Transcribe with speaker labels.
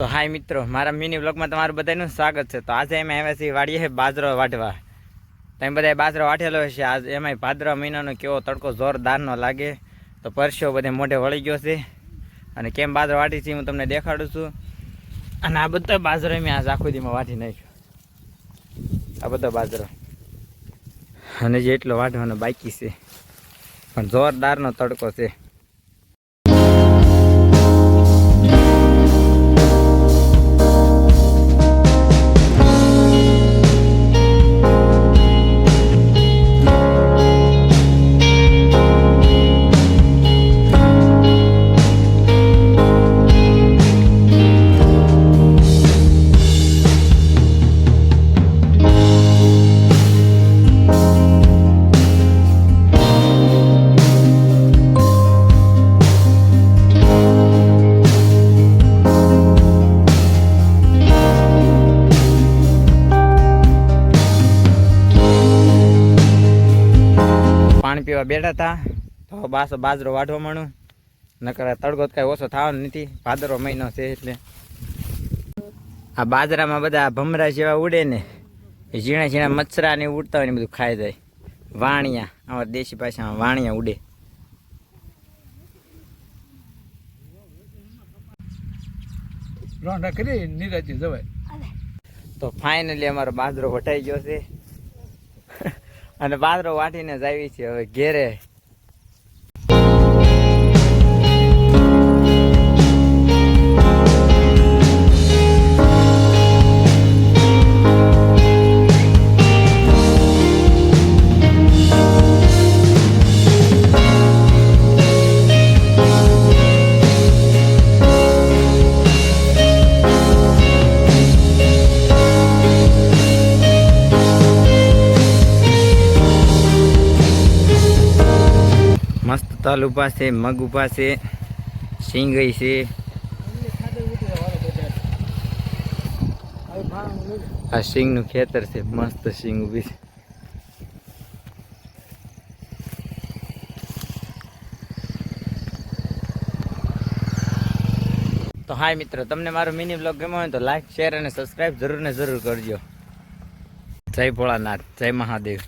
Speaker 1: તો હાય મિત્રો, મારા મિની બ્લોગમાં તમારું બધાનું સ્વાગત છે। તો આજે અમે આવ્યા છીએ વાડીએ બાજરો વાટવા। તમે બધા બાજરો વાટેલો હશે। આજ એમાંય ભાદરવા મહિનાનો કેવો તડકો જોરદારનો લાગે, તો પરસ્યો બધે મોઢે વળી ગયો છે। અને કેમ બાજરો વાટી છે હું તમને દેખાડું છું। અને આ બધો બાજરો મેં આજ આખો દીમાં વાટી નાખ્યો, આ બધો બાજરો। અને જે એટલો વાટવાનો બાકી છે, પણ જોરદારનો તડકો છે। પાણી પીવા બેઠા હતા, તો બાજરો વાઢવા માંડું, નકર તડકો કઈ ઓછો થવાનો નથી। ભાદરવો મહિનો છે એટલે આ બાજરામાં બધા ભમરા જેવા ઉડે ને, એ ઝીણા ઝીણા મચ્છરા ને ઉડતા હોય ને બધું ખાઈ જાય। વાણિયા, અમારા દેશી ભાષામાં વાણિયા ઉડે। તો ફાઇનલી અમારો બાજરો વટાઈ ગયો છે અને બાજરો વાટીને જ આવી છે હવે ઘેરે। મસ્ત તલ ઉભા છે, મગ ઉભા છે, સિંગઈ છે, આ સિંગનું ખેતર છે, મસ્ત સિંગ ઉભી છે। તો હાય મિત્રો, તમને મારો મિની બ્લોગ ગમ્યો હોય તો લાઈક, શેર અને સબસ્ક્રાઈબ જરૂર ને જરૂર કરજો। જય ભોળાનાથ, જય મહાદેવ।